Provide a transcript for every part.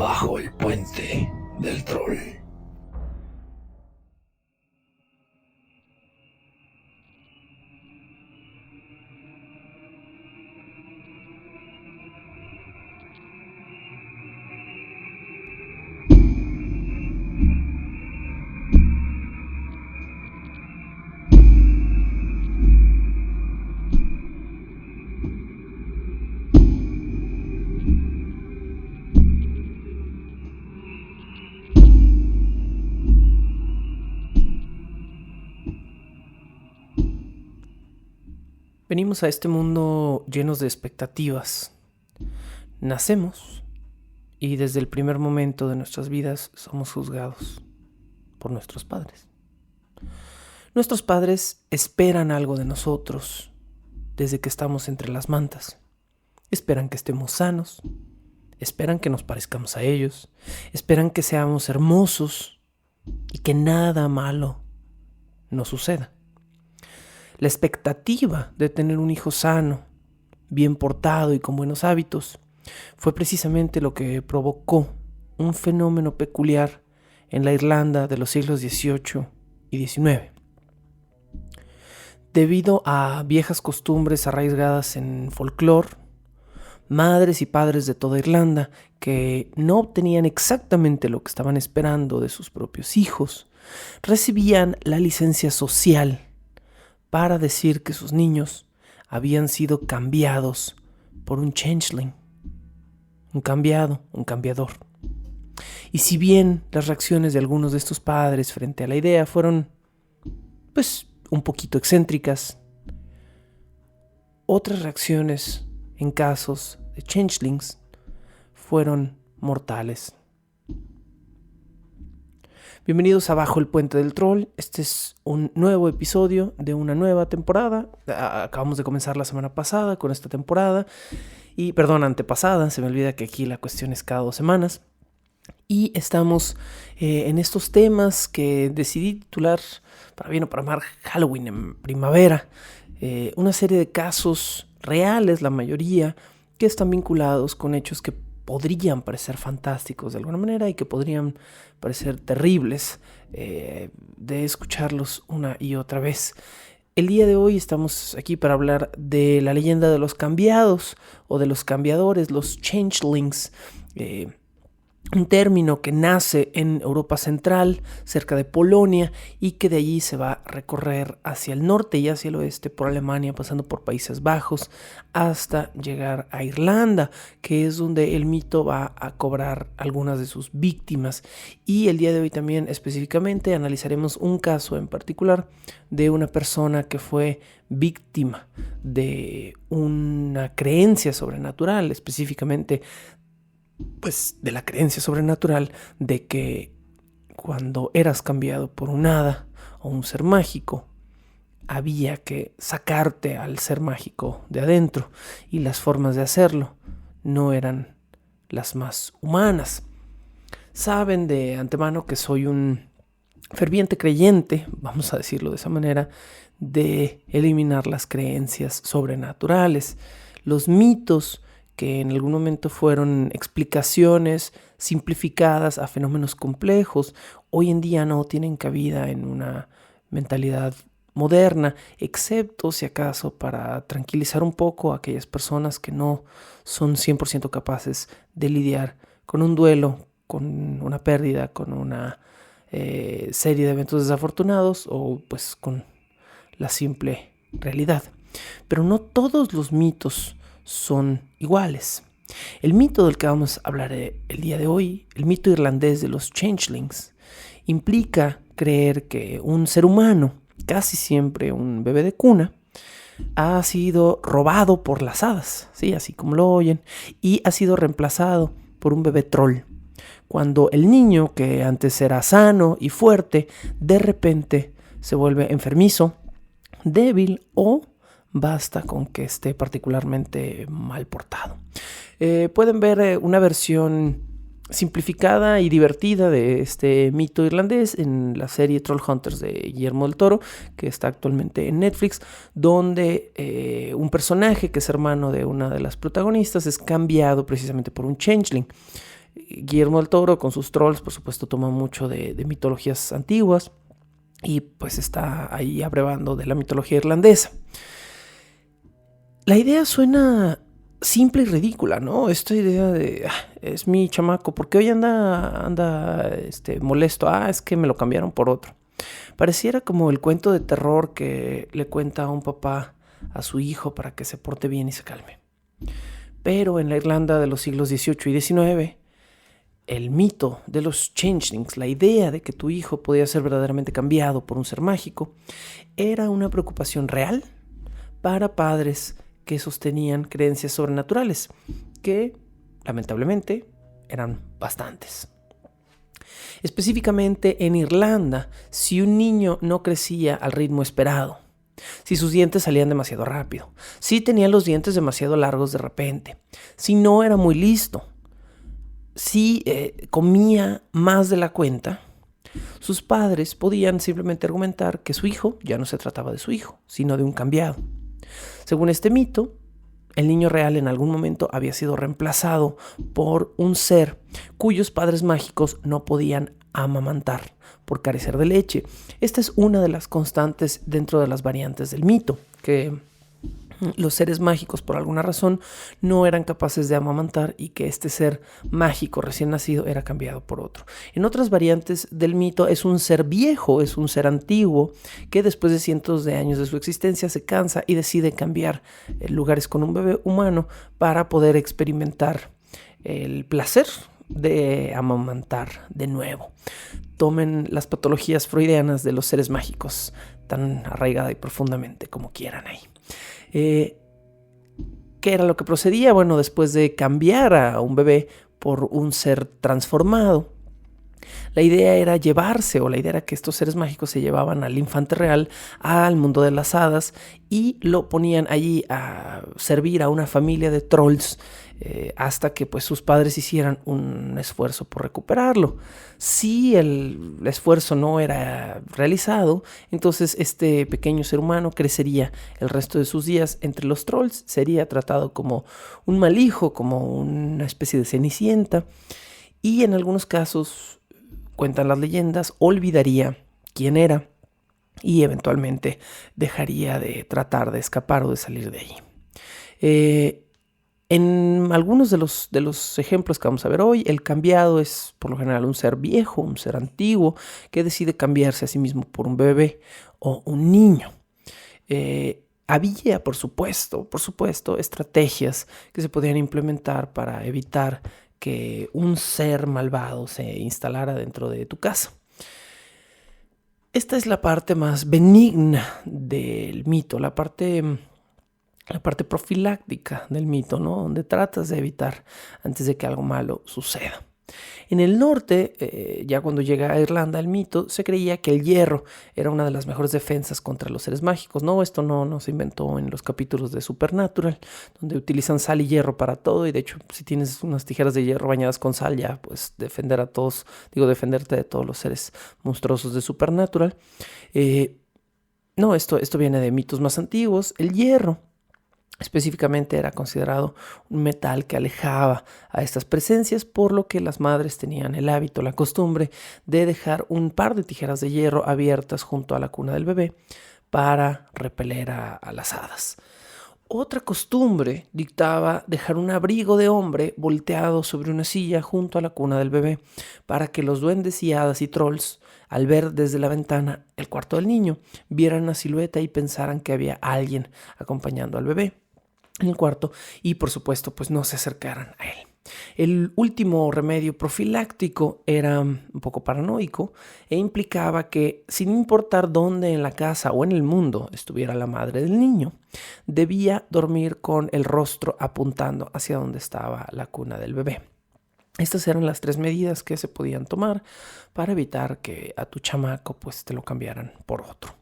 Bajo el puente del troll. Venimos a este mundo llenos de expectativas. Nacemos y desde el primer momento de nuestras vidas somos juzgados por nuestros padres. Nuestros padres esperan algo de nosotros desde que estamos entre las mantas. Esperan que estemos sanos, esperan que nos parezcamos a ellos, esperan que seamos hermosos y que nada malo nos suceda. La expectativa de tener un hijo sano, bien portado y con buenos hábitos fue precisamente lo que provocó un fenómeno peculiar en la Irlanda de los siglos XVIII y XIX. Debido a viejas costumbres arraigadas en folclore, madres y padres de toda Irlanda que no obtenían exactamente lo que estaban esperando de sus propios hijos, recibían la licencia social para decir que sus niños habían sido cambiados por un changeling, un cambiador. Y si bien las reacciones de algunos de estos padres frente a la idea fueron, un poquito excéntricas, otras reacciones en casos de changelings fueron mortales. Bienvenidos a Bajo el Puente del Troll. Este es un nuevo episodio de una nueva temporada. Acabamos de comenzar la semana pasada con esta temporada. Antepasada. Se me olvida que aquí la cuestión es cada 2 semanas. Y estamos en estos temas que decidí titular, para bien o para mal, Halloween en primavera. Una serie de casos reales, la mayoría, que están vinculados con hechos que podrían parecer fantásticos de alguna manera y que podrían parecer terribles de escucharlos una y otra vez. El día de hoy estamos aquí para hablar de la leyenda de los cambiados o de los cambiadores, los changelings, un término que nace en Europa Central, cerca de Polonia, y que de allí se va a recorrer hacia el norte y hacia el oeste por Alemania, pasando por Países Bajos, hasta llegar a Irlanda, que es donde el mito va a cobrar algunas de sus víctimas. Y el día de hoy también específicamente analizaremos un caso en particular de una persona que fue víctima de una creencia sobrenatural, específicamente de la creencia sobrenatural de que cuando eras cambiado por un hada o un ser mágico, había que sacarte al ser mágico de adentro, y las formas de hacerlo no eran las más humanas. Saben de antemano que soy un ferviente creyente, vamos a decirlo de esa manera, de eliminar las creencias sobrenaturales, los mitos que en algún momento fueron explicaciones simplificadas a fenómenos complejos, hoy en día no tienen cabida en una mentalidad moderna, excepto si acaso para tranquilizar un poco a aquellas personas que no son 100% capaces de lidiar con un duelo, con una pérdida, con una serie de eventos desafortunados o con la simple realidad. Pero no todos los mitos son iguales. El mito del que vamos a hablar el día de hoy, el mito irlandés de los changelings, implica creer que un ser humano, casi siempre un bebé de cuna, ha sido robado por las hadas, ¿sí? Así como lo oyen, y ha sido reemplazado por un bebé troll. Cuando el niño, que antes era sano y fuerte, de repente se vuelve enfermizo, débil o basta con que esté particularmente mal portado. Pueden ver una versión simplificada y divertida de este mito irlandés en la serie Trollhunters de Guillermo del Toro, que está actualmente en Netflix, donde un personaje que es hermano de una de las protagonistas es cambiado precisamente por un changeling. Guillermo del Toro con sus trolls, por supuesto, toma mucho de mitologías antiguas y pues está ahí abrevando de la mitología irlandesa. La idea suena simple y ridícula, ¿no? Esta idea de, es mi chamaco, ¿por qué hoy anda molesto? Es que me lo cambiaron por otro. Pareciera como el cuento de terror que le cuenta a un papá a su hijo para que se porte bien y se calme. Pero en la Irlanda de los siglos XVIII y XIX, el mito de los changelings, la idea de que tu hijo podía ser verdaderamente cambiado por un ser mágico, era una preocupación real para padres que sostenían creencias sobrenaturales, que lamentablemente eran bastantes. Específicamente en Irlanda, si un niño no crecía al ritmo esperado, si sus dientes salían demasiado rápido, si tenía los dientes demasiado largos de repente, si no era muy listo, si comía más de la cuenta, sus padres podían simplemente argumentar que su hijo ya no se trataba de su hijo, sino de un cambiado. Según este mito, el niño real en algún momento había sido reemplazado por un ser cuyos padres mágicos no podían amamantar por carecer de leche. Esta es una de las constantes dentro de las variantes del mito, que los seres mágicos por alguna razón no eran capaces de amamantar y que este ser mágico recién nacido era cambiado por otro. En otras variantes del mito es un ser viejo, es un ser antiguo que después de cientos de años de su existencia se cansa y decide cambiar lugares con un bebé humano para poder experimentar el placer de amamantar de nuevo. Tomen las patologías freudianas de los seres mágicos tan arraigada y profundamente como quieran ahí. ¿Qué era lo que procedía? Bueno, después de cambiar a un bebé por un ser transformado, la idea era la idea era que estos seres mágicos se llevaban al infante real al mundo de las hadas y lo ponían allí a servir a una familia de trolls hasta que pues sus padres hicieran un esfuerzo por recuperarlo. Si el esfuerzo no era realizado, entonces este pequeño ser humano crecería el resto de sus días entre los trolls, sería tratado como un mal hijo, como una especie de cenicienta y en algunos casos, cuentan las leyendas, olvidaría quién era y eventualmente dejaría de tratar de escapar o de salir de ahí. En algunos de los ejemplos que vamos a ver hoy, el cambiado es por lo general un ser viejo, un ser antiguo, que decide cambiarse a sí mismo por un bebé o un niño. Había, por supuesto, estrategias que se podían implementar para evitar que un ser malvado se instalara dentro de tu casa. Esta es la parte más benigna del mito, la parte profiláctica del mito, ¿no? Donde tratas de evitar antes de que algo malo suceda. En el norte, ya cuando llega a Irlanda el mito, se creía que el hierro era una de las mejores defensas contra los seres mágicos. No, esto no se inventó en los capítulos de Supernatural, donde utilizan sal y hierro para todo. Y de hecho, si tienes unas tijeras de hierro bañadas con sal, ya pues defenderte de todos los seres monstruosos de Supernatural. No, esto viene de mitos más antiguos. El hierro específicamente era considerado un metal que alejaba a estas presencias, por lo que las madres tenían el hábito, la costumbre de dejar un par de tijeras de hierro abiertas junto a la cuna del bebé para repeler a las hadas. Otra costumbre dictaba dejar un abrigo de hombre volteado sobre una silla junto a la cuna del bebé para que los duendes y hadas y trolls, al ver desde la ventana el cuarto del niño, vieran la silueta y pensaran que había alguien acompañando al bebé en el cuarto y por supuesto pues no se acercaran a él. El último remedio profiláctico era un poco paranoico e implicaba que sin importar dónde en la casa o en el mundo estuviera la madre del niño, debía dormir con el rostro apuntando hacia donde estaba la cuna del bebé. Estas eran las 3 medidas que se podían tomar para evitar que a tu chamaco pues te lo cambiaran por otro.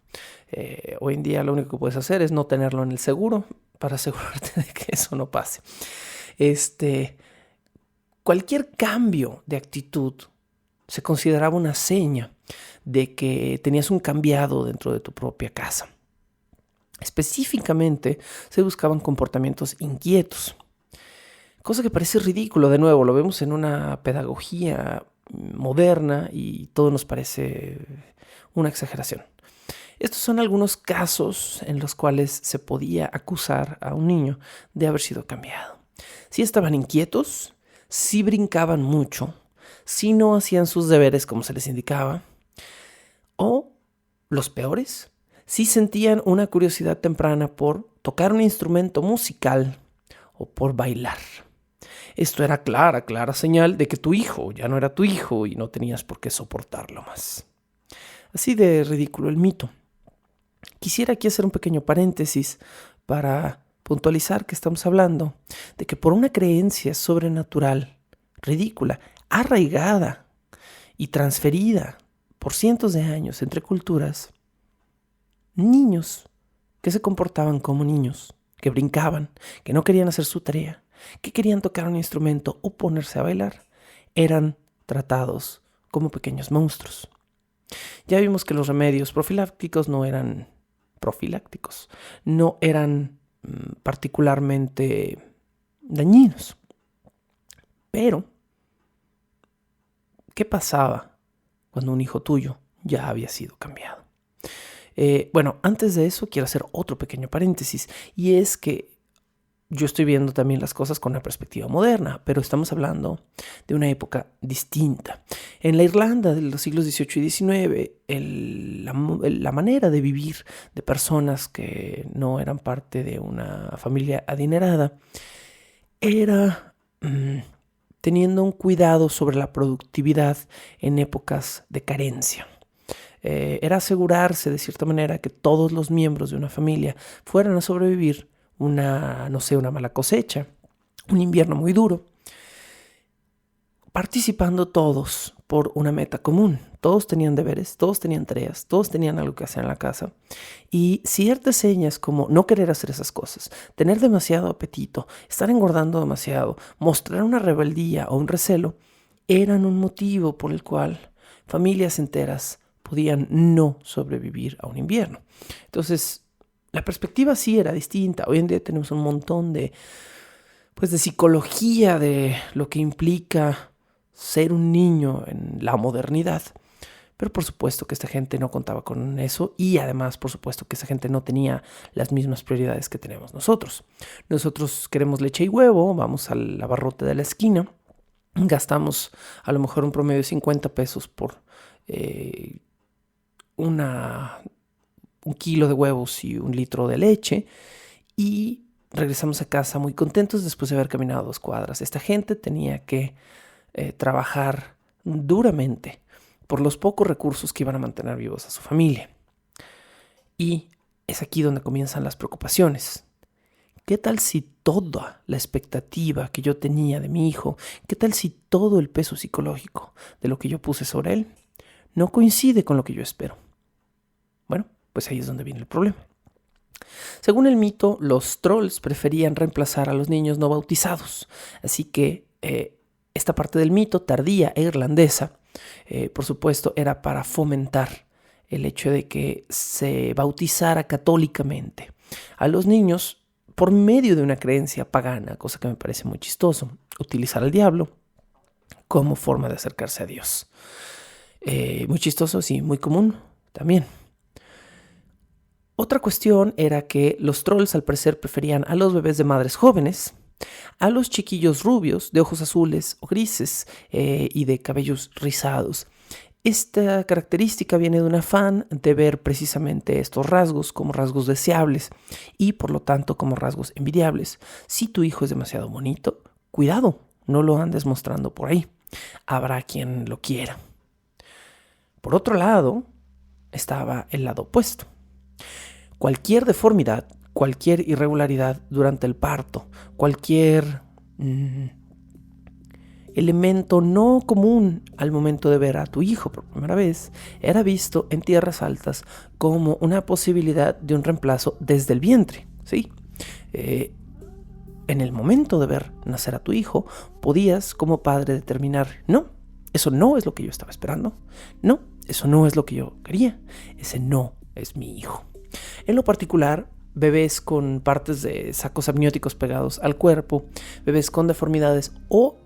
Hoy en día lo único que puedes hacer es no tenerlo en el seguro para asegurarte de que eso no pase. Cualquier cambio de actitud se consideraba una seña de que tenías un cambiado dentro de tu propia casa. Específicamente se buscaban comportamientos inquietos. Cosa que parece ridículo, de nuevo, lo vemos en una pedagogía moderna y todo nos parece una exageración. Estos son algunos casos en los cuales se podía acusar a un niño de haber sido cambiado. Si estaban inquietos, si brincaban mucho, si no hacían sus deberes como se les indicaba, o, los peores, si sentían una curiosidad temprana por tocar un instrumento musical o por bailar. Esto era clara señal de que tu hijo ya no era tu hijo y no tenías por qué soportarlo más. Así de ridículo el mito. Quisiera aquí hacer un pequeño paréntesis para puntualizar que estamos hablando de que por una creencia sobrenatural, ridícula, arraigada y transferida por cientos de años entre culturas, niños que se comportaban como niños, que brincaban, que no querían hacer su tarea, que querían tocar un instrumento o ponerse a bailar, eran tratados como pequeños monstruos. Ya vimos que los remedios profilácticos no eran particularmente dañinos. Pero, ¿qué pasaba cuando un hijo tuyo ya había sido cambiado? Antes de eso quiero hacer otro pequeño paréntesis, y es que yo estoy viendo también las cosas con una perspectiva moderna, pero estamos hablando de una época distinta. En la Irlanda de los siglos XVIII y XIX, la manera de vivir de personas que no eran parte de una familia adinerada era teniendo un cuidado sobre la productividad en épocas de carencia. Era asegurarse de cierta manera que todos los miembros de una familia fueran a sobrevivir una mala cosecha, un invierno muy duro, participando todos por una meta común. Todos tenían deberes, todos tenían tareas, todos tenían algo que hacer en la casa. Y ciertas señas como no querer hacer esas cosas, tener demasiado apetito, estar engordando demasiado, mostrar una rebeldía o un recelo, eran un motivo por el cual familias enteras podían no sobrevivir a un invierno. Entonces, la perspectiva sí era distinta. Hoy en día tenemos un montón de psicología de lo que implica ser un niño en la modernidad. Pero por supuesto que esta gente no contaba con eso, y además por supuesto que esa gente no tenía las mismas prioridades que tenemos nosotros. Nosotros queremos leche y huevo, vamos al abarrote de la esquina, gastamos a lo mejor un promedio de 50 pesos por un kilo de huevos y un litro de leche, y regresamos a casa muy contentos después de haber caminado 2 cuadras. Esta gente tenía que trabajar duramente por los pocos recursos que iban a mantener vivos a su familia. Y es aquí donde comienzan las preocupaciones. ¿Qué tal si toda la expectativa que yo tenía de mi hijo, qué tal si todo el peso psicológico de lo que yo puse sobre él no coincide con lo que yo espero? Bueno, pues ahí es donde viene el problema. Según el mito, los trolls preferían reemplazar a los niños no bautizados. Así que esta parte del mito, tardía e irlandesa, por supuesto, era para fomentar el hecho de que se bautizara católicamente a los niños por medio de una creencia pagana, cosa que me parece muy chistoso, utilizar al diablo como forma de acercarse a Dios. Muy chistoso, sí, muy común también. Otra cuestión era que los trolls al parecer preferían a los bebés de madres jóvenes, a los chiquillos rubios de ojos azules o grises y de cabellos rizados. Esta característica viene de un afán de ver precisamente estos rasgos como rasgos deseables y por lo tanto como rasgos envidiables. Si tu hijo es demasiado bonito, cuidado, no lo andes mostrando por ahí. Habrá quien lo quiera. Por otro lado, estaba el lado opuesto. Cualquier deformidad, cualquier irregularidad durante el parto, cualquier elemento no común al momento de ver a tu hijo por primera vez, era visto en tierras altas como una posibilidad de un reemplazo desde el vientre, ¿sí? En el momento de ver nacer a tu hijo, podías como padre determinar, no, eso no es lo que yo estaba esperando, no, eso no es lo que yo quería, ese no es mi hijo. En lo particular, bebés con partes de sacos amnióticos pegados al cuerpo, bebés con deformidades o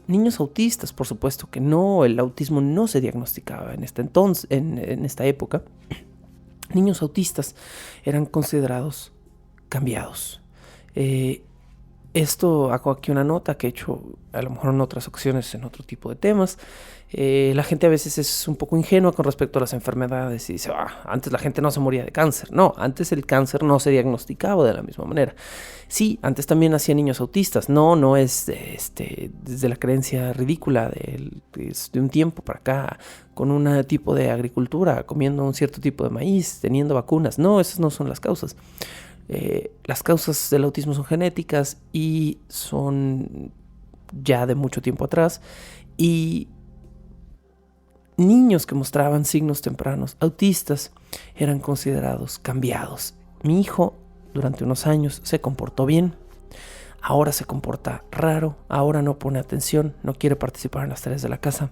niños autistas, por supuesto que no, el autismo no se diagnosticaba en esta época. Niños autistas eran considerados cambiados. Esto hago aquí una nota que he hecho a lo mejor en otras ocasiones en otro tipo de temas. La gente a veces es un poco ingenua con respecto a las enfermedades y dice, antes la gente no se moría de cáncer. No, antes el cáncer no se diagnosticaba de la misma manera. Sí, antes también nacían niños autistas. No es desde la creencia ridícula de un tiempo para acá, con un tipo de agricultura, comiendo un cierto tipo de maíz, teniendo vacunas. No, esas no son las causas. Las causas del autismo son genéticas y son ya de mucho tiempo atrás, y niños que mostraban signos tempranos autistas eran considerados cambiados. Mi hijo durante unos años se comportó bien, ahora se comporta raro, ahora no pone atención, no quiere participar en las tareas de la casa.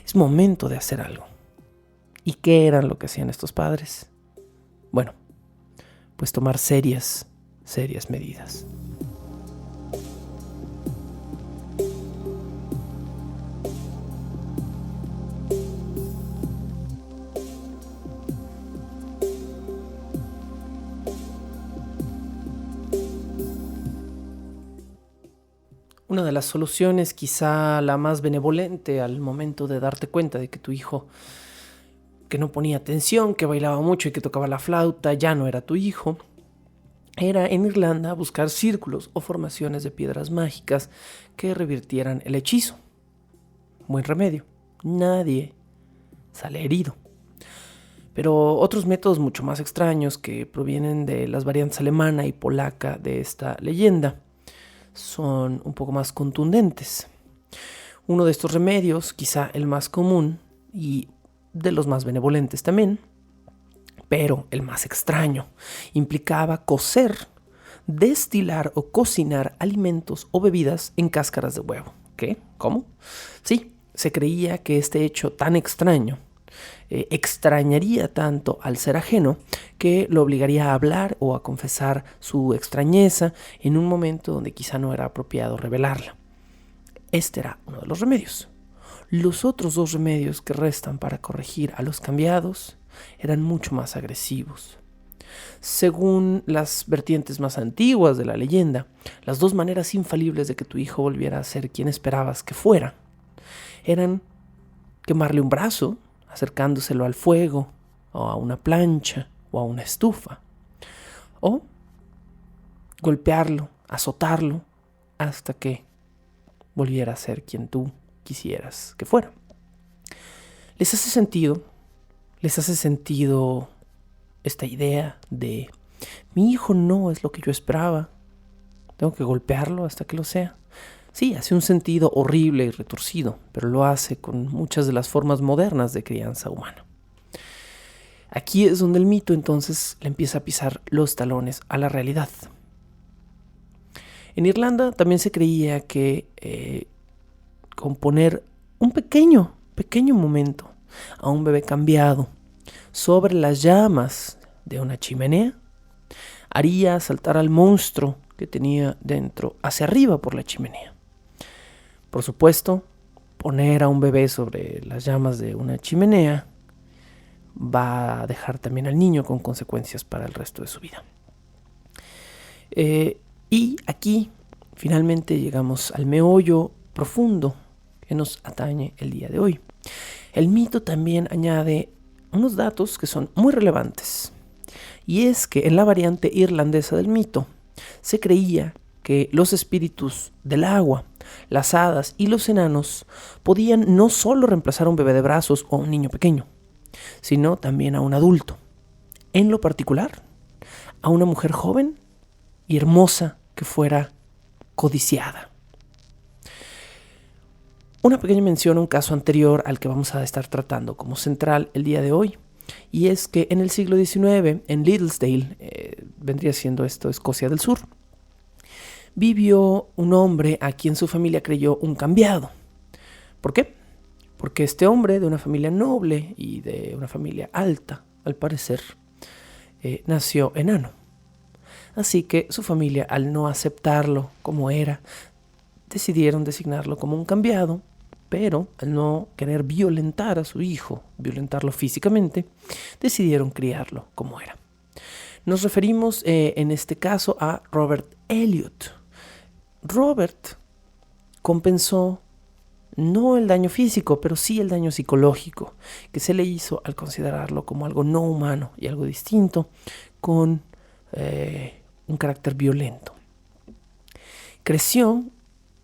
Es momento de hacer algo. ¿Y qué era lo que hacían estos padres? Bueno, pues tomar serias medidas. Una de las soluciones, quizá la más benevolente al momento de darte cuenta de que tu hijo, que no ponía atención, que bailaba mucho y que tocaba la flauta, ya no era tu hijo, era en Irlanda buscar círculos o formaciones de piedras mágicas que revirtieran el hechizo. Buen remedio. Nadie sale herido. Pero otros métodos mucho más extraños que provienen de las variantes alemana y polaca de esta leyenda son un poco más contundentes. Uno de estos remedios, quizá el más común y de los más benevolentes también, pero el más extraño, implicaba cocer, destilar o cocinar alimentos o bebidas en cáscaras de huevo. ¿Qué? ¿Cómo? Sí, se creía que este hecho tan extraño extrañaría tanto al ser ajeno que lo obligaría a hablar o a confesar su extrañeza en un momento donde quizá no era apropiado revelarla. Este era uno de los remedios. Los otros dos remedios que restan para corregir a los cambiados eran mucho más agresivos. Según las vertientes más antiguas de la leyenda, las dos maneras infalibles de que tu hijo volviera a ser quien esperabas que fuera eran quemarle un brazo, acercándoselo al fuego, o a una plancha, o a una estufa, o golpearlo, azotarlo, hasta que volviera a ser quien tú quisieras que fuera. ¿Les hace sentido? ¿Les hace sentido esta idea de mi hijo no es lo que yo esperaba? ¿Tengo que golpearlo hasta que lo sea? Sí, hace un sentido horrible y retorcido, pero lo hace con muchas de las formas modernas de crianza humana. Aquí es donde el mito entonces le empieza a pisar los talones a la realidad. En Irlanda también se creía que con poner un pequeño momento a un bebé cambiado sobre las llamas de una chimenea haría saltar al monstruo que tenía dentro hacia arriba por la chimenea. Por supuesto, poner a un bebé sobre las llamas de una chimenea va a dejar también al niño con consecuencias para el resto de su vida. Y aquí finalmente llegamos al meollo profundo que nos atañe el día de hoy. El mito también añade unos datos que son muy relevantes. Y es que en la variante irlandesa del mito se creía que los espíritus del agua, las hadas y los enanos podían no solo reemplazar a un bebé de brazos o a un niño pequeño, sino también a un adulto. En lo particular, a una mujer joven y hermosa que fuera codiciada. Una pequeña mención a un caso anterior al que vamos a estar tratando como central el día de hoy, y es que en el siglo XIX, en Liddesdale, vendría siendo esto Escocia del Sur, vivió un hombre a quien su familia creyó un cambiado. ¿Por qué? Porque este hombre, de una familia noble y de una familia alta, al parecer, nació enano. Así que su familia, al no aceptarlo como era, decidieron designarlo como un cambiado, pero al no querer violentar a su hijo, violentarlo físicamente, decidieron criarlo como era. Nos referimos en este caso a Robert Elliot. Robert compensó no el daño físico, pero sí el daño psicológico que se le hizo al considerarlo como algo no humano y algo distinto, con un carácter violento. Creció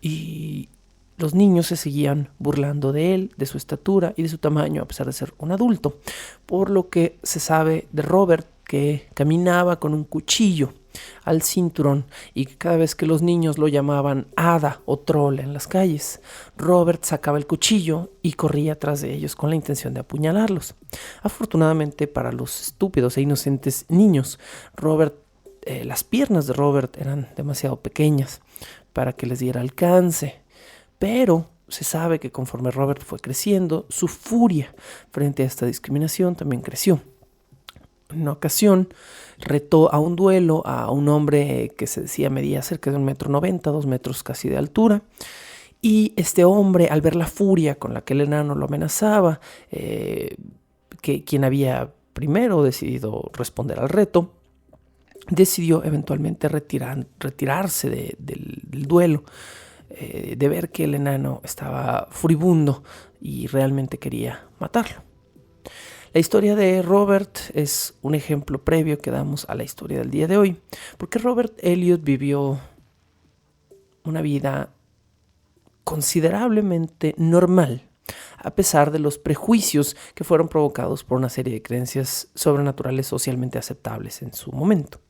y los niños se seguían burlando de él, de su estatura y de su tamaño, a pesar de ser un adulto, por lo que se sabe de Robert que caminaba con un cuchillo al cinturón y que cada vez que los niños lo llamaban hada o troll en las calles, Robert sacaba el cuchillo y corría tras de ellos con la intención de apuñalarlos. Afortunadamente para los estúpidos e inocentes niños, las piernas de Robert eran demasiado pequeñas para que les diera alcance, pero se sabe que conforme Robert fue creciendo, su furia frente a esta discriminación también creció. En una ocasión retó a un duelo a un hombre que se decía medía cerca de 1,90 m, 2 metros casi de altura. Y este hombre, al ver la furia con la que el enano lo amenazaba, quien había primero decidido responder al reto, decidió eventualmente retirarse del duelo, de ver que el enano estaba furibundo y realmente quería matarlo. La historia de Robert es un ejemplo previo que damos a la historia del día de hoy, porque Robert Elliot vivió una vida considerablemente normal, a pesar de los prejuicios que fueron provocados por una serie de creencias sobrenaturales socialmente aceptables en su momento.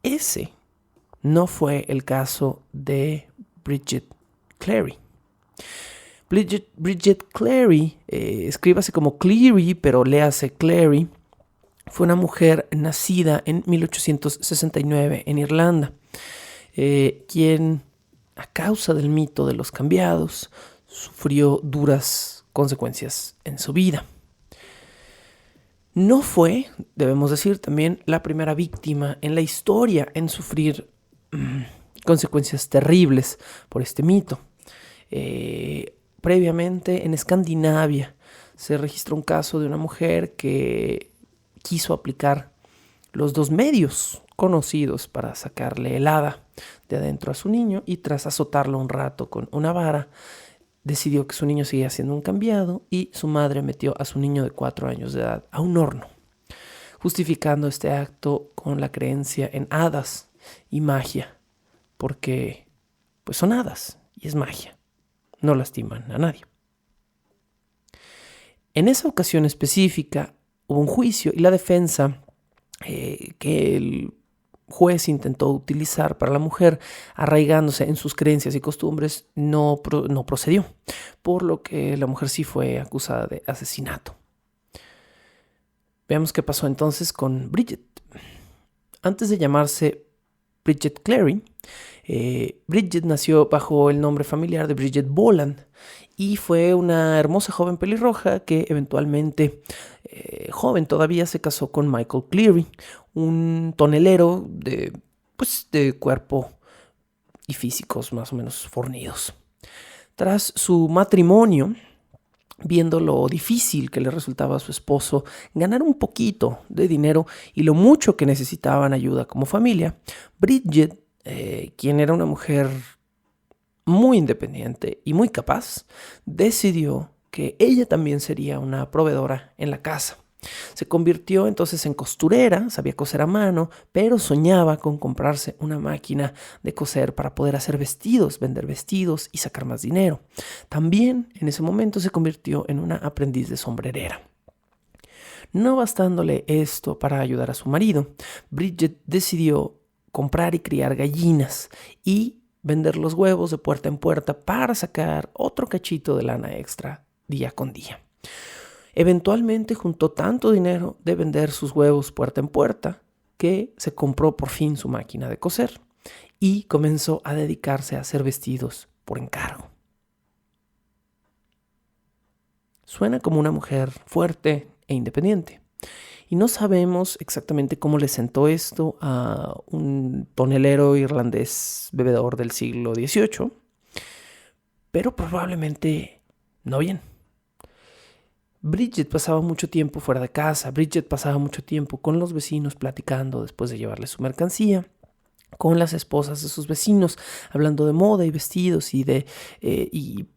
Ese no fue el caso de Bridget Clary. Bridget Clary, escríbase como Cleary, pero léase Clary, fue una mujer nacida en 1869 en Irlanda, quien, a causa del mito de los cambiados, sufrió duras consecuencias en su vida. No fue, debemos decir también, la primera víctima en la historia en sufrir consecuencias terribles por este mito. Previamente en Escandinavia se registró un caso de una mujer que quiso aplicar los 2 medios conocidos para sacarle el hada de adentro a su niño, y tras azotarlo un rato con una vara, decidió que su niño seguía siendo un cambiado y su madre metió a su niño de 4 años de edad a un horno, justificando este acto con la creencia en hadas y magia, porque pues son hadas y es magia. No lastiman a nadie. En esa ocasión específica hubo un juicio y la defensa que el juez intentó utilizar para la mujer, arraigándose en sus creencias y costumbres, no procedió, por lo que la mujer sí fue acusada de asesinato. Veamos qué pasó entonces con Bridget. Antes de llamarse Bridget Clary, Bridget nació bajo el nombre familiar de Bridget Boland y fue una hermosa joven pelirroja que eventualmente, joven todavía, se casó con Michael Cleary, un tonelero de cuerpo y físicos más o menos fornidos. Tras su matrimonio, viendo lo difícil que le resultaba a su esposo ganar un poquito de dinero y lo mucho que necesitaban ayuda como familia, Bridget, quien era una mujer muy independiente y muy capaz, decidió que ella también sería una proveedora en la casa. Se convirtió entonces en costurera, sabía coser a mano, pero soñaba con comprarse una máquina de coser para poder hacer vestidos, vender vestidos y sacar más dinero. También en ese momento se convirtió en una aprendiz de sombrerera. No bastándole esto para ayudar a su marido, Bridget decidió comprar y criar gallinas y vender los huevos de puerta en puerta para sacar otro cachito de lana extra día con día. Eventualmente juntó tanto dinero de vender sus huevos puerta en puerta que se compró por fin su máquina de coser y comenzó a dedicarse a hacer vestidos por encargo. Suena como una mujer fuerte e independiente. Y no sabemos exactamente cómo le sentó esto a un tonelero irlandés bebedor del siglo XVIII, pero probablemente no bien. Bridget pasaba mucho tiempo fuera de casa. Bridget pasaba mucho tiempo con los vecinos platicando después de llevarles su mercancía, con las esposas de sus vecinos, hablando de moda y vestidos y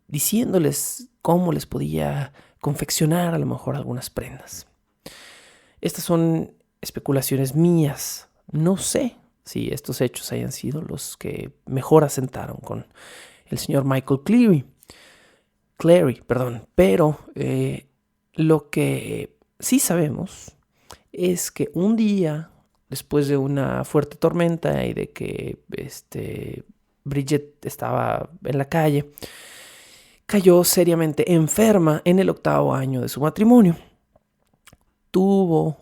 diciéndoles cómo les podía confeccionar a lo mejor algunas prendas. Estas son especulaciones mías. No sé si estos hechos hayan sido los que mejor asentaron con el señor Michael Clary, pero lo que sí sabemos es que un día, después de una fuerte tormenta y de que Bridget estaba en la calle, cayó seriamente enferma en el 8º año de su matrimonio.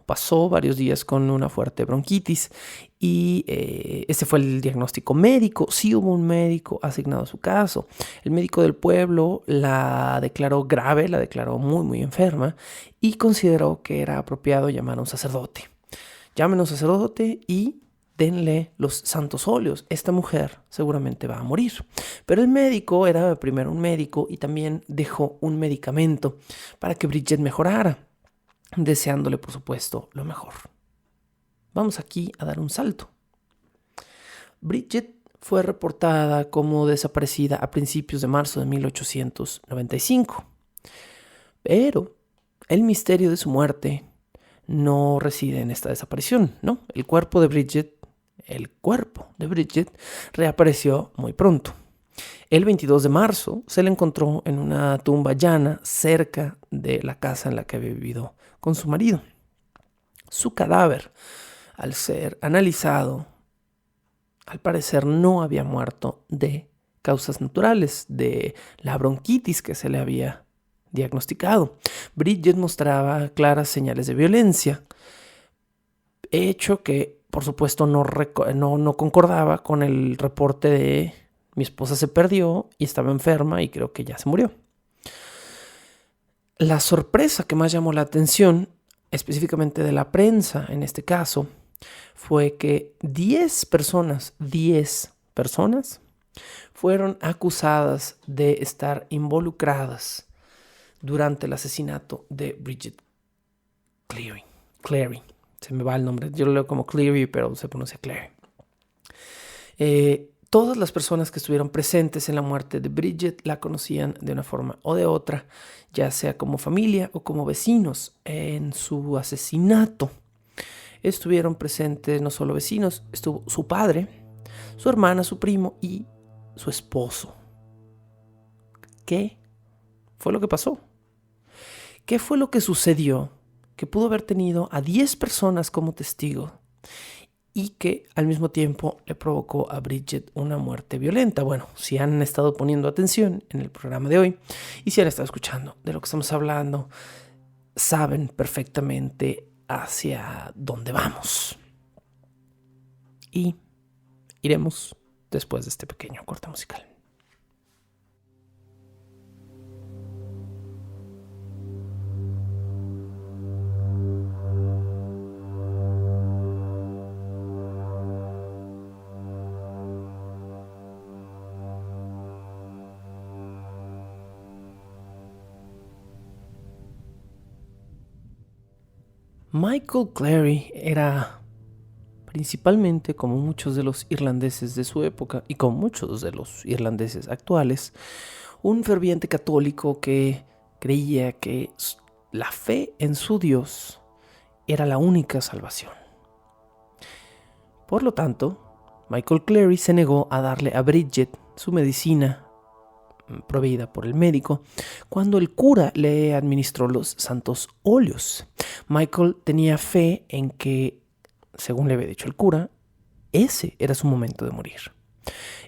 Pasó varios días con una fuerte bronquitis y ese fue el diagnóstico médico. Sí hubo un médico asignado a su caso. El médico del pueblo la declaró grave, la declaró muy, muy enferma y consideró que era apropiado llamar a un sacerdote. Llamen a un sacerdote y denle los santos óleos. Esta mujer seguramente va a morir. Pero el médico era primero un médico y también dejó un medicamento para que Bridget mejorara, deseándole, por supuesto, lo mejor. Vamos aquí a dar un salto. Bridget fue reportada como desaparecida a principios de marzo de 1895. Pero el misterio de su muerte no reside en esta desaparición, ¿no? El cuerpo de Bridget reapareció muy pronto. El 22 de marzo se le encontró en una tumba llana cerca de la casa en la que había vivido con su marido. Su cadáver, al ser analizado, al parecer no había muerto de causas naturales, de la bronquitis que se le había diagnosticado. Bridget mostraba claras señales de violencia, hecho que, por supuesto, no concordaba con el reporte de mi esposa se perdió y estaba enferma y creo que ya se murió. La sorpresa que más llamó la atención, específicamente de la prensa en este caso, fue que 10 personas fueron acusadas de estar involucradas durante el asesinato de Bridget Clary. Se me va el nombre, yo lo leo como Cleary, pero se pronuncia Clary. Todas las personas que estuvieron presentes en la muerte de Bridget la conocían de una forma o de otra, ya sea como familia o como vecinos. En su asesinato estuvieron presentes no solo vecinos, estuvo su padre, su hermana, su primo y su esposo. ¿Qué fue lo que pasó? ¿Qué fue lo que sucedió que pudo haber tenido a 10 personas como testigo y que al mismo tiempo le provocó a Bridget una muerte violenta? Bueno, si han estado poniendo atención en el programa de hoy y si han estado escuchando de lo que estamos hablando, saben perfectamente hacia dónde vamos. Y iremos después de este pequeño corte musical. Michael Clary era principalmente, como muchos de los irlandeses de su época y como muchos de los irlandeses actuales, un ferviente católico que creía que la fe en su Dios era la única salvación. Por lo tanto, Michael Clary se negó a darle a Bridget su medicina proveída por el médico cuando el cura le administró los santos óleos. Michael tenía fe en que, según le había dicho el cura, ese era su momento de morir.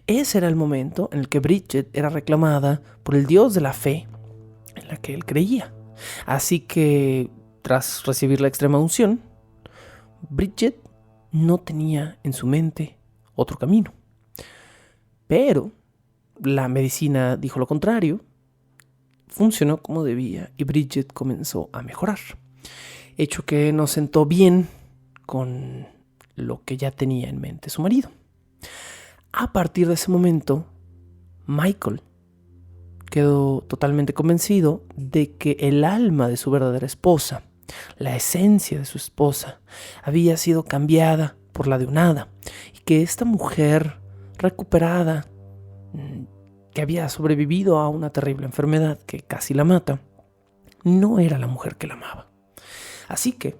Ese era el momento en el que Bridget era reclamada por el Dios de la fe en la que él creía. Así que, tras recibir la extrema unción, Bridget no tenía en su mente otro camino. Pero la medicina dijo lo contrario, funcionó como debía y Bridget comenzó a mejorar. hecho que no sentó bien con lo que ya tenía en mente su marido. A partir de ese momento, Michael quedó totalmente convencido de que el alma de su verdadera esposa, la esencia de su esposa, había sido cambiada por la de un hada, y que esta mujer recuperada, que había sobrevivido a una terrible enfermedad que casi la mata, no era la mujer que la amaba. Así que,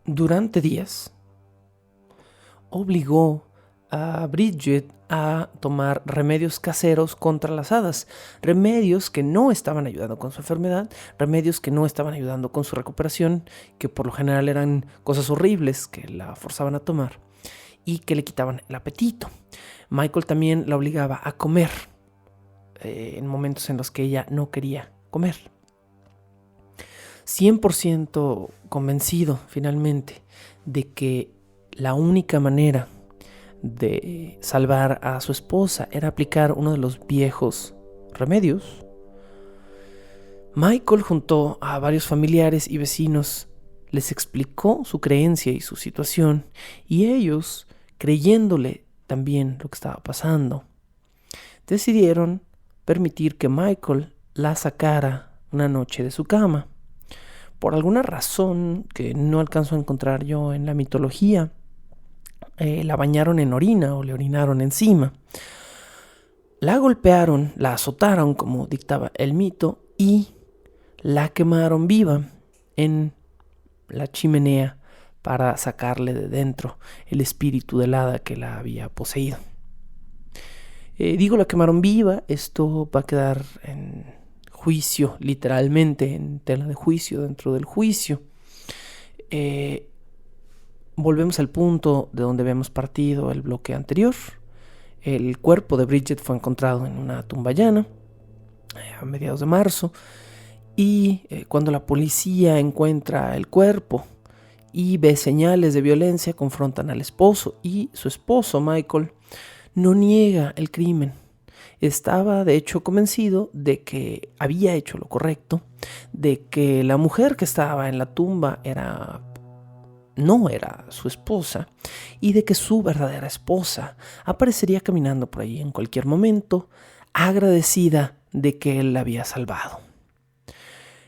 durante días, obligó a Bridget a tomar remedios caseros contra las hadas, remedios que no estaban ayudando con su enfermedad, remedios que no estaban ayudando con su recuperación, que por lo general eran cosas horribles que la forzaban a tomar y que le quitaban el apetito. Michael también la obligaba a comer en momentos en los que ella no quería comer. 100% convencido finalmente de que la única manera de salvar a su esposa era aplicar uno de los viejos remedios, Michael juntó a varios familiares y vecinos, les explicó su creencia y su situación, y ellos, creyéndole también lo que estaba pasando, decidieron permitir que Michael la sacara una noche de su cama. Por alguna razón que no alcanzo a encontrar yo en la mitología, la bañaron en orina o le orinaron encima. La golpearon, la azotaron como dictaba el mito y la quemaron viva en la chimenea para sacarle de dentro el espíritu del hada que la había poseído. Digo la quemaron viva, esto va a quedar en juicio, literalmente en tela de juicio dentro del juicio. Volvemos al punto de donde habíamos partido el bloque anterior. El cuerpo de Bridget fue encontrado en una tumba llana a mediados de marzo, y cuando la policía encuentra el cuerpo y ve señales de violencia, confrontan al esposo, y su esposo Michael no niega el crimen. Estaba de hecho convencido de que había hecho lo correcto, de que la mujer que estaba en la tumba no era su esposa, y de que su verdadera esposa aparecería caminando por ahí en cualquier momento, agradecida de que él la había salvado.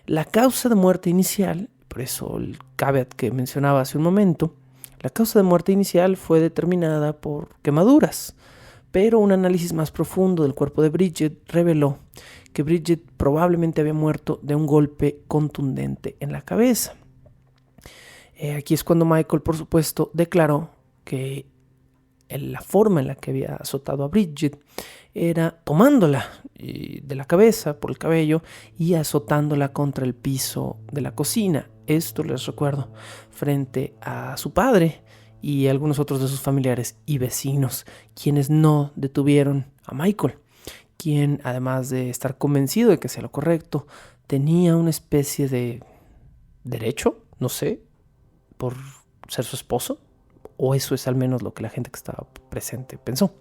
La causa de muerte inicial, por eso el caveat que mencionaba hace un momento, la causa de muerte inicial fue determinada por quemaduras, pero un análisis más profundo del cuerpo de Bridget reveló que Bridget probablemente había muerto de un golpe contundente en la cabeza. Aquí es cuando Michael, por supuesto, declaró que la forma en la que había azotado a Bridget era tomándola de la cabeza por el cabello y azotándola contra el piso de la cocina. Esto, les recuerdo, frente a su padre y algunos otros de sus familiares y vecinos, quienes no detuvieron a Michael, quien, además de estar convencido de que hacía lo correcto, tenía una especie de derecho, no sé, por ser su esposo, o eso es al menos lo que la gente que estaba presente pensó.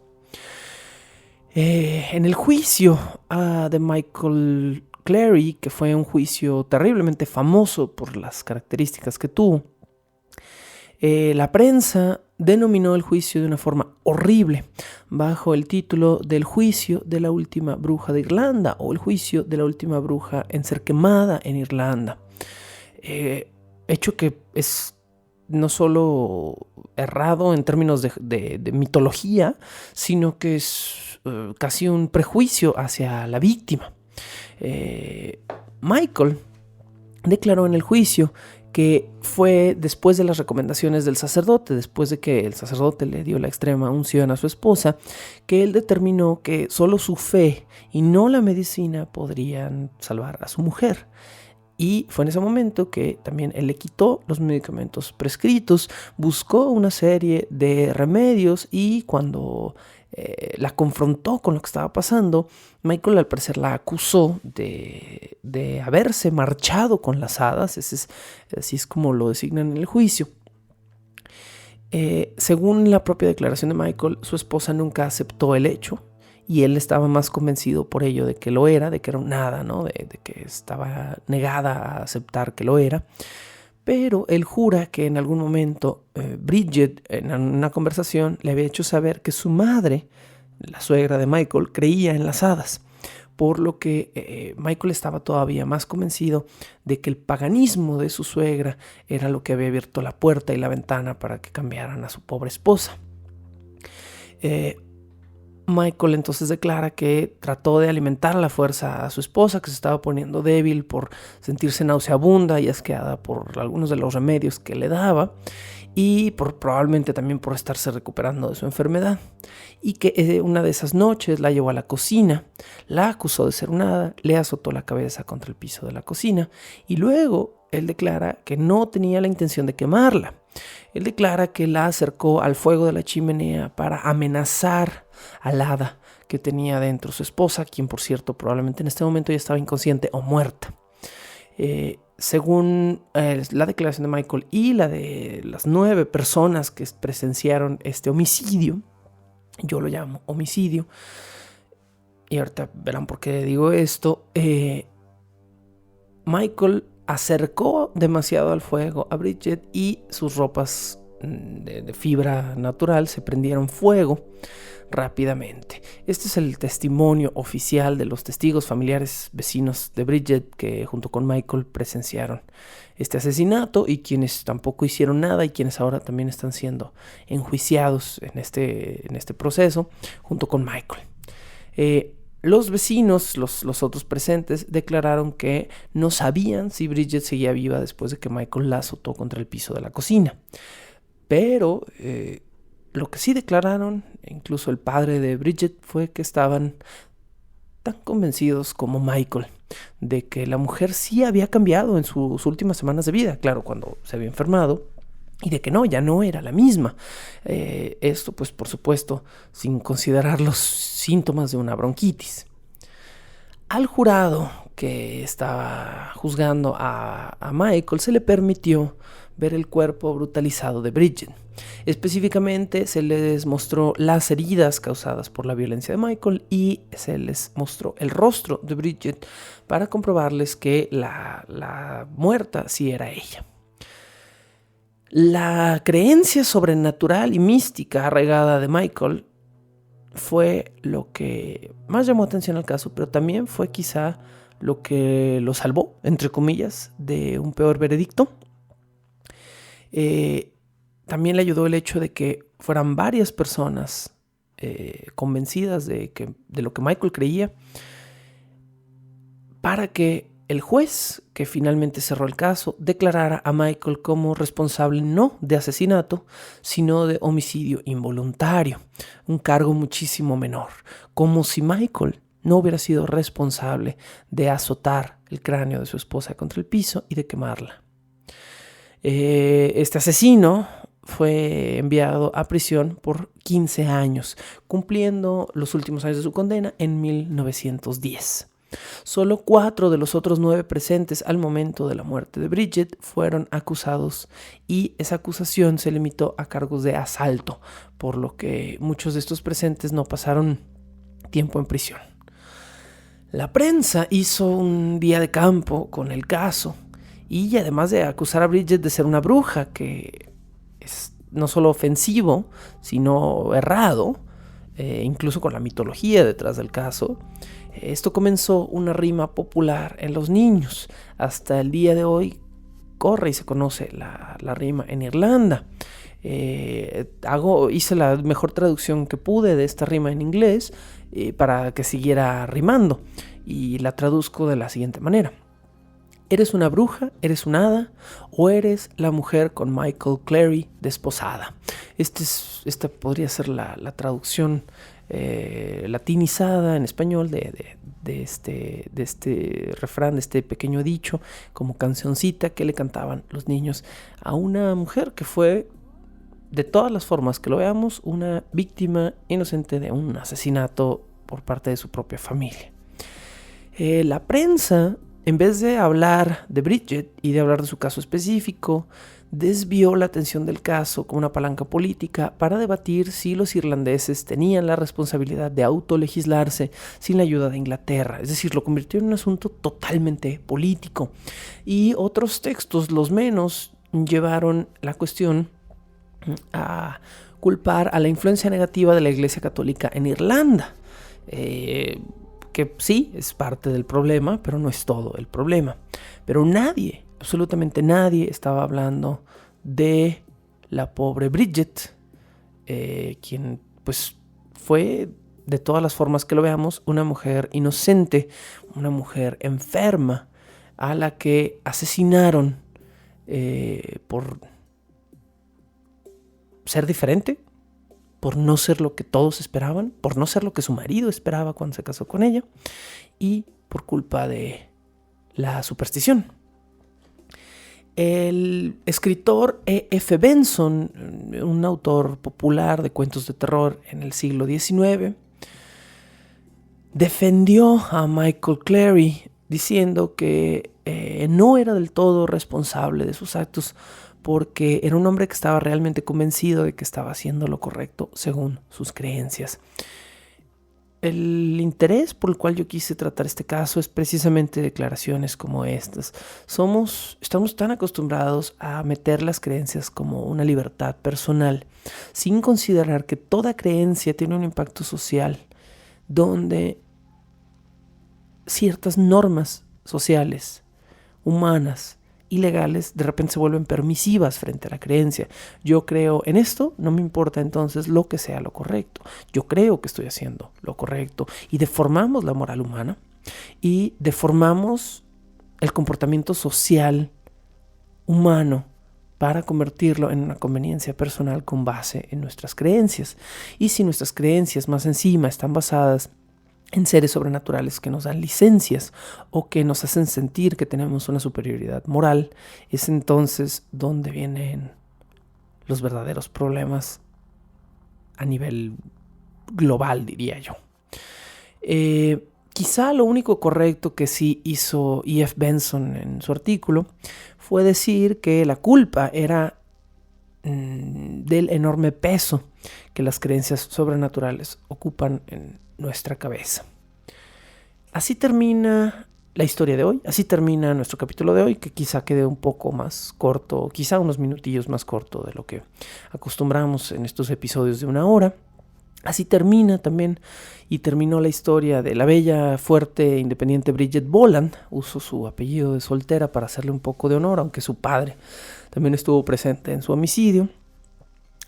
En el juicio de Michael Clary, que fue un juicio terriblemente famoso por las características que tuvo, la prensa denominó el juicio de una forma horrible, bajo el título del juicio de la última bruja de Irlanda, o el juicio de la última bruja en ser quemada en Irlanda. Hecho que es no solo errado en términos de mitología, sino que es casi un prejuicio hacia la víctima. Michael declaró en el juicio que fue después de las recomendaciones del sacerdote, después de que el sacerdote le dio la extrema unción a su esposa, que él determinó que solo su fe y no la medicina podrían salvar a su mujer. Y fue en ese momento que también él le quitó los medicamentos prescritos, buscó una serie de remedios, y cuando la confrontó con lo que estaba pasando, Michael al parecer la acusó de haberse marchado con las hadas. Así es como lo designan en el juicio. Según la propia declaración de Michael, su esposa nunca aceptó el hecho, y él estaba más convencido por ello de que era un hada, ¿no? De que estaba negada a aceptar que lo era. pero él jura que en algún momento Bridget, en una conversación, le había hecho saber que su madre, la suegra de Michael, creía en las hadas, por lo que Michael estaba todavía más convencido de que el paganismo de su suegra era lo que había abierto la puerta y la ventana para que cambiaran a su pobre esposa. Michael entonces declara que trató de alimentar a la fuerza a su esposa, que se estaba poniendo débil por sentirse nauseabunda y asqueada por algunos de los remedios que le daba, y probablemente también por estarse recuperando de su enfermedad, y que una de esas noches la llevó a la cocina, la acusó de ser un hada, le azotó la cabeza contra el piso de la cocina, y luego él declara que no tenía la intención de quemarla. Él declara que la acercó al fuego de la chimenea para amenazar al hada que tenía dentro su esposa, quien por cierto probablemente en este momento ya estaba inconsciente o muerta. Según la declaración de Michael y la de las 9 personas que presenciaron este homicidio, yo lo llamo homicidio, y ahorita verán por qué digo esto, Michael acercó demasiado al fuego a Bridget y sus ropas de fibra natural se prendieron fuego rápidamente. Este es el testimonio oficial de los testigos, familiares, vecinos de Bridget que junto con Michael presenciaron este asesinato y quienes tampoco hicieron nada y quienes ahora también están siendo enjuiciados en este proceso junto con Michael. Los vecinos, los otros presentes, declararon que no sabían si Bridget seguía viva después de que Michael la azotó contra el piso de la cocina. Pero lo que sí declararon, incluso el padre de Bridget, fue que estaban tan convencidos como Michael de que la mujer sí había cambiado en sus últimas semanas de vida, claro, cuando se había enfermado, y de que ya no era la misma. Esto, pues, por supuesto, sin considerar los síntomas de una bronquitis. Al jurado que estaba juzgando a Michael se le permitió ver el cuerpo brutalizado de Bridget. Específicamente se les mostró las heridas causadas por la violencia de Michael y se les mostró el rostro de Bridget para comprobarles que la muerta sí era ella. La creencia sobrenatural y mística arraigada de Michael fue lo que más llamó atención al caso, pero también fue quizá lo que lo salvó, entre comillas, de un peor veredicto. También le ayudó el hecho de que fueran varias personas convencidas de lo que Michael creía, para que el juez que finalmente cerró el caso declarara a Michael como responsable no de asesinato, sino de homicidio involuntario, un cargo muchísimo menor, como si Michael no hubiera sido responsable de azotar el cráneo de su esposa contra el piso y de quemarla. Este asesino fue enviado a prisión por 15 años, cumpliendo los últimos años de su condena en 1910. Solo 4 de los otros 9 presentes al momento de la muerte de Bridget fueron acusados y esa acusación se limitó a cargos de asalto, por lo que muchos de estos presentes no pasaron tiempo en prisión. La prensa hizo un día de campo con el caso y además de acusar a Bridget de ser una bruja, que es no solo ofensivo, sino errado, incluso con la mitología detrás del caso, esto comenzó una rima popular en los niños. Hasta el día de hoy corre y se conoce la rima en Irlanda. Hice la mejor traducción que pude de esta rima en inglés para que siguiera rimando, y la traduzco de la siguiente manera: ¿eres una bruja? ¿Eres un hada? ¿O eres la mujer con Michael Clary desposada? Esta podría ser la traducción latinizada en español de este refrán, de este pequeño dicho, como cancioncita que le cantaban los niños a una mujer que fue, de todas las formas que lo veamos, una víctima inocente de un asesinato por parte de su propia familia. La prensa, en vez de hablar de Bridget y de hablar de su caso específico, desvió la atención del caso como una palanca política para debatir si los irlandeses tenían la responsabilidad de autolegislarse sin la ayuda de Inglaterra. Es decir, lo convirtió en un asunto totalmente político. Y otros textos, los menos, llevaron la cuestión a culpar a la influencia negativa de la Iglesia Católica en Irlanda, que sí es parte del problema, pero no es todo el problema. Pero nadie, absolutamente nadie, estaba hablando de la pobre Bridget, quien pues fue, de todas las formas que lo veamos, una mujer inocente, una mujer enferma, a la que asesinaron por ser diferente, por no ser lo que todos esperaban, por no ser lo que su marido esperaba cuando se casó con ella, y por culpa de la superstición. El escritor E.F. Benson, un autor popular de cuentos de terror en el siglo XIX, defendió a Michael Clary diciendo que no era del todo responsable de sus actos, porque era un hombre que estaba realmente convencido de que estaba haciendo lo correcto según sus creencias. El interés por el cual yo quise tratar este caso es precisamente declaraciones como estas. Estamos tan acostumbrados a meter las creencias como una libertad personal, sin considerar que toda creencia tiene un impacto social, donde ciertas normas sociales, humanas y legales de repente se vuelven permisivas frente a la creencia. Yo creo en esto, no me importa entonces lo que sea lo correcto. Yo creo que estoy haciendo lo correcto, y deformamos la moral humana y deformamos el comportamiento social humano para convertirlo en una conveniencia personal con base en nuestras creencias. Y si nuestras creencias más encima están basadas en seres sobrenaturales que nos dan licencias o que nos hacen sentir que tenemos una superioridad moral, es entonces donde vienen los verdaderos problemas a nivel global, diría yo. Quizá lo único correcto que sí hizo E.F. Benson en su artículo fue decir que la culpa era del enorme peso que las creencias sobrenaturales ocupan en nuestra cabeza. Así termina la historia de hoy, así termina nuestro capítulo de hoy, que quizá quede un poco más corto, quizá unos minutillos más corto de lo que acostumbramos en estos episodios de 1 hora. Así termina también, y terminó la historia de la bella, fuerte, independiente Bridget Boland. Uso su apellido de soltera para hacerle un poco de honor, aunque su padre también estuvo presente en su homicidio.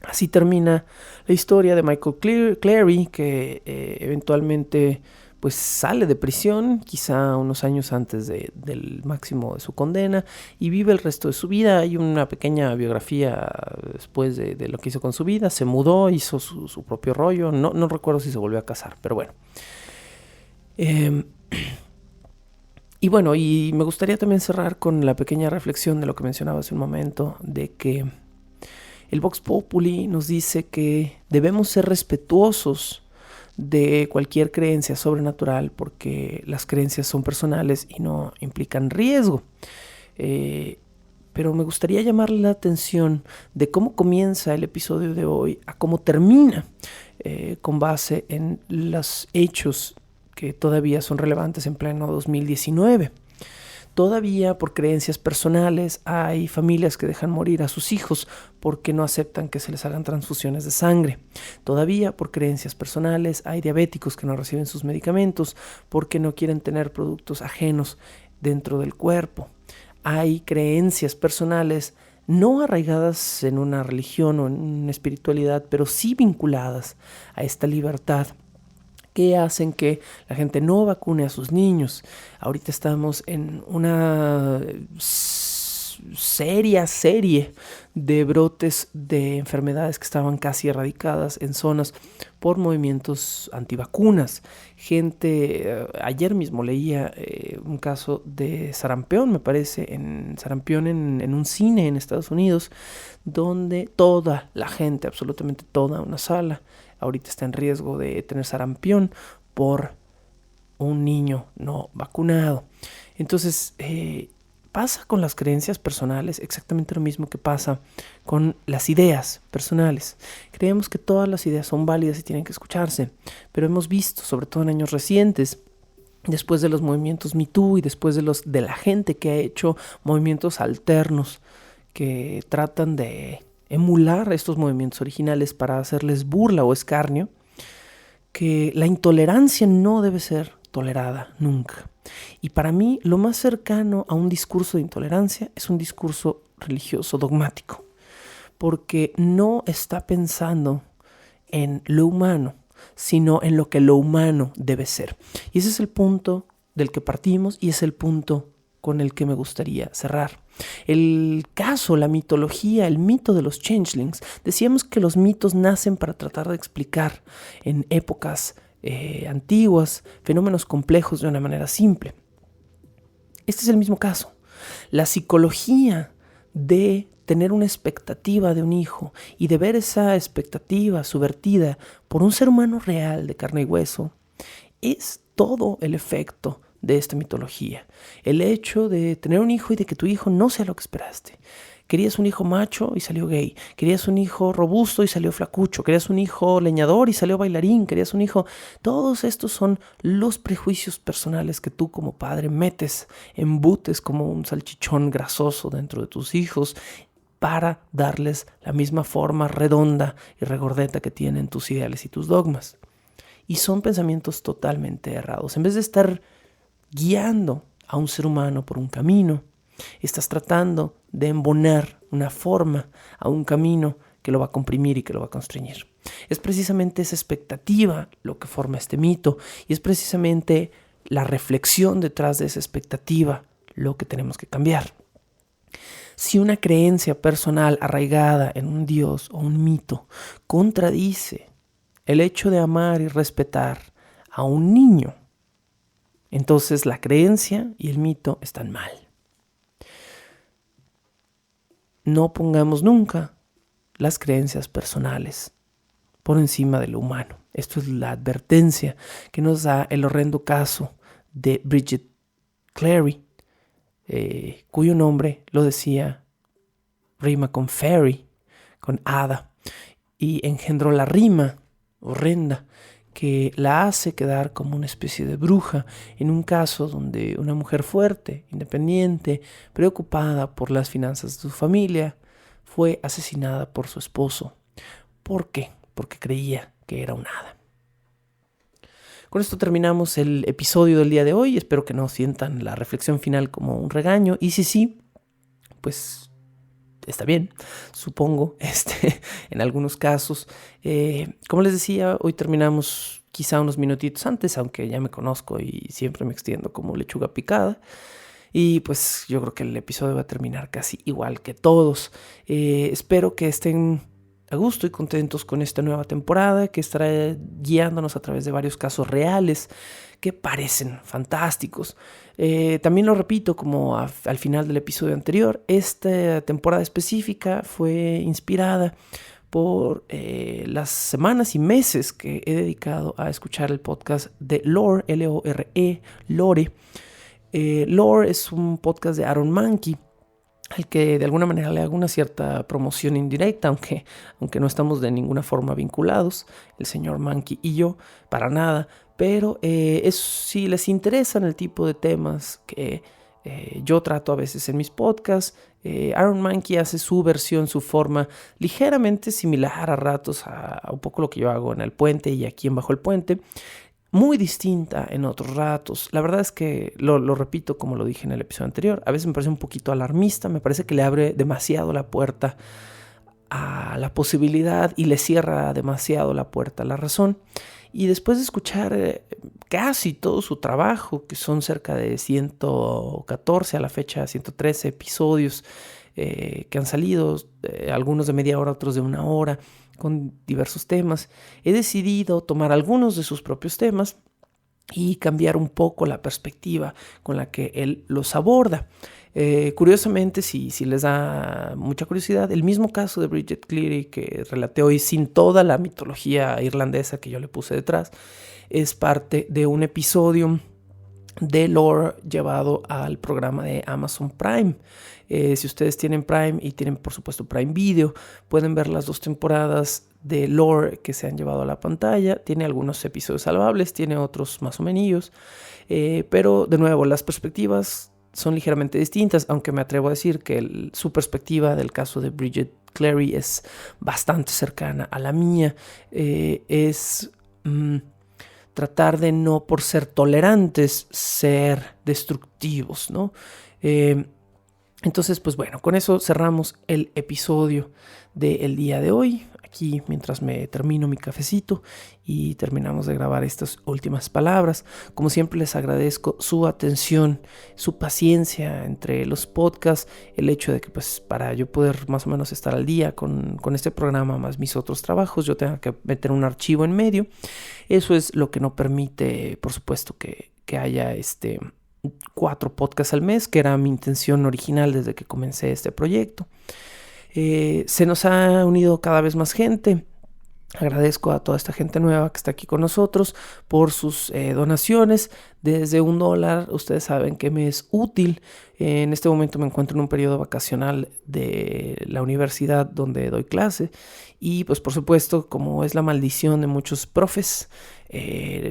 Así termina la historia de Michael Clary, que eventualmente pues sale de prisión, quizá unos años antes del máximo de su condena, y vive el resto de su vida. Hay una pequeña biografía después de lo que hizo con su vida. Se mudó, hizo su propio rollo. No recuerdo si se volvió a casar, pero bueno. Y bueno, y me gustaría también cerrar con la pequeña reflexión de lo que mencionaba hace un momento, de que el Vox Populi nos dice que debemos ser respetuosos de cualquier creencia sobrenatural, porque las creencias son personales y no implican riesgo. Pero me gustaría llamarle la atención de cómo comienza el episodio de hoy a cómo termina, con base en los hechos que todavía son relevantes en pleno 2019. Todavía por creencias personales hay familias que dejan morir a sus hijos porque no aceptan que se les hagan transfusiones de sangre. Todavía por creencias personales hay diabéticos que no reciben sus medicamentos porque no quieren tener productos ajenos dentro del cuerpo. Hay creencias personales no arraigadas en una religión o en una espiritualidad, pero sí vinculadas a esta libertad, que hacen que la gente no vacune a sus niños. Ahorita estamos en una serie de brotes de enfermedades que estaban casi erradicadas en zonas por movimientos antivacunas. Ayer mismo leía un caso de sarampión, me parece, en un cine en Estados Unidos, donde toda la gente, absolutamente toda una sala, ahorita está en riesgo de tener sarampión por un niño no vacunado. Entonces, pasa con las creencias personales exactamente lo mismo que pasa con las ideas personales. Creemos que todas las ideas son válidas y tienen que escucharse, pero hemos visto, sobre todo en años recientes, después de los movimientos Me Too y después de la gente que ha hecho movimientos alternos, que tratan de emular estos movimientos originales para hacerles burla o escarnio, que la intolerancia no debe ser tolerada nunca. Y para mí lo más cercano a un discurso de intolerancia es un discurso religioso dogmático, porque no está pensando en lo humano, sino en lo que lo humano debe ser. Y ese es el punto del que partimos y es el punto con el que me gustaría cerrar. El caso, la mitología, el mito de los changelings. Decíamos que los mitos nacen para tratar de explicar en épocas antiguas fenómenos complejos de una manera simple. Este es el mismo caso. La psicología de tener una expectativa de un hijo y de ver esa expectativa subvertida por un ser humano real de carne y hueso es todo el efecto de esta mitología. El hecho de tener un hijo y de que tu hijo no sea lo que esperaste. Querías un hijo macho y salió gay. Querías un hijo robusto y salió flacucho. Querías un hijo leñador y salió bailarín. Querías un hijo... Todos estos son los prejuicios personales que tú como padre embutes como un salchichón grasoso dentro de tus hijos para darles la misma forma redonda y regordeta que tienen tus ideales y tus dogmas. Y son pensamientos totalmente errados. En vez de estar guiando a un ser humano por un camino, estás tratando de embonar una forma a un camino que lo va a comprimir y que lo va a constreñir. Es precisamente esa expectativa lo que forma este mito y es precisamente la reflexión detrás de esa expectativa lo que tenemos que cambiar. Si una creencia personal arraigada en un dios o un mito contradice el hecho de amar y respetar a un niño, entonces la creencia y el mito están mal. No pongamos nunca las creencias personales por encima de lo humano. Esto es la advertencia que nos da el horrendo caso de Bridget Clary, cuyo nombre, lo decía, rima con fairy, con hada, y engendró la rima horrenda que la hace quedar como una especie de bruja en un caso donde una mujer fuerte, independiente, preocupada por las finanzas de su familia, fue asesinada por su esposo. ¿Por qué? Porque creía que era una hada. Con esto terminamos el episodio del día de hoy. Espero que no sientan la reflexión final como un regaño. Y si sí, pues está bien, supongo, en algunos casos. Como les decía, hoy terminamos quizá unos minutitos antes, aunque ya me conozco y siempre me extiendo como lechuga picada. Y pues yo creo que el episodio va a terminar casi igual que todos. Espero que estén a gusto y contentos con esta nueva temporada que estará guiándonos a través de varios casos reales que parecen fantásticos. También lo repito como al final del episodio anterior, esta temporada específica fue inspirada por las semanas y meses que he dedicado a escuchar el podcast de Lore, L-O-R-E, Lore. Lore es un podcast de Aaron Mahnke, al que de alguna manera le hago una cierta promoción indirecta, aunque no estamos de ninguna forma vinculados, el señor Mahnke y yo, para nada. Pero si les interesan el tipo de temas que yo trato a veces en mis podcasts, Aaron Mahnke hace su versión, su forma ligeramente similar a ratos a un poco lo que yo hago en El Puente y aquí en Bajo el Puente, muy distinta en otros ratos. La verdad es que lo repito como lo dije en el episodio anterior, a veces me parece un poquito alarmista, me parece que le abre demasiado la puerta a la posibilidad y le cierra demasiado la puerta a la razón. Y después de escuchar casi todo su trabajo, que son cerca de 114 a la fecha, 113 episodios que han salido, algunos de media hora, otros de una hora, con diversos temas, he decidido tomar algunos de sus propios temas y cambiar un poco la perspectiva con la que él los aborda. Curiosamente, si les da mucha curiosidad, el mismo caso de Bridget Cleary que relaté hoy sin toda la mitología irlandesa que yo le puse detrás, es parte de un episodio de Lore llevado al programa de Amazon Prime. Si ustedes tienen Prime y tienen por supuesto Prime Video, pueden ver las 2 temporadas de Lore que se han llevado a la pantalla. Tiene algunos episodios salvables, tiene otros más o menos, pero de nuevo las perspectivas son ligeramente distintas, aunque me atrevo a decir que su perspectiva del caso de Bridget Clary es bastante cercana a la mía. Es tratar de no, por ser tolerantes, ser destructivos, ¿no? Entonces, pues bueno, con eso cerramos el episodio del día de hoy. Aquí, mientras me termino mi cafecito y terminamos de grabar estas últimas palabras. Como siempre, les agradezco su atención, su paciencia entre los podcasts, el hecho de que pues para yo poder más o menos estar al día con este programa más mis otros trabajos, yo tenga que meter un archivo en medio. Eso es lo que no permite, por supuesto, que haya 4 podcasts al mes, que era mi intención original desde que comencé este proyecto. Se nos ha unido cada vez más gente. Agradezco a toda esta gente nueva que está aquí con nosotros por sus donaciones. Desde $1, ustedes saben que me es útil. En este momento me encuentro en un periodo vacacional de la universidad donde doy clase. Y pues por supuesto, como es la maldición de muchos profes,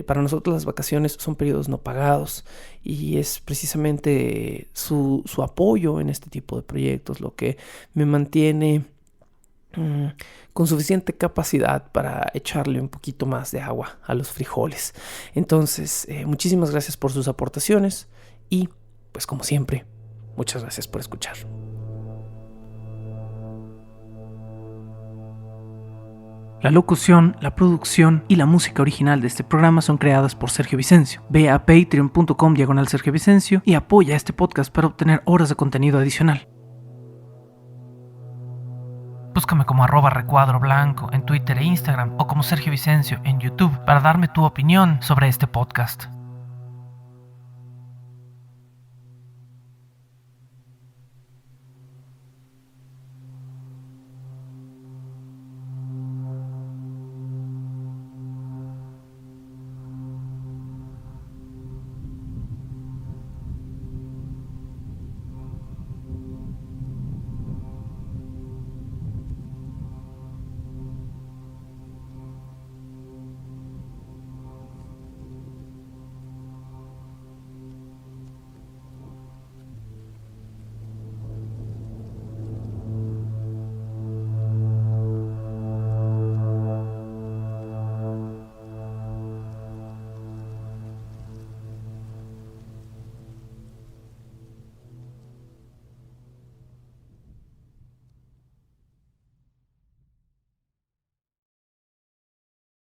para nosotros las vacaciones son periodos no pagados. Y es precisamente su apoyo en este tipo de proyectos lo que me mantiene con suficiente capacidad para echarle un poquito más de agua a los frijoles. Entonces, muchísimas gracias por sus aportaciones y, pues como siempre, muchas gracias por escuchar. La locución, la producción y la música original de este programa son creadas por Sergio Vicencio. Ve a patreon.com/Sergio Vicencio y apoya este podcast para obtener horas de contenido adicional. Búscame como @recuadroblanco en Twitter e Instagram o como Sergio Vicencio en YouTube para darme tu opinión sobre este podcast.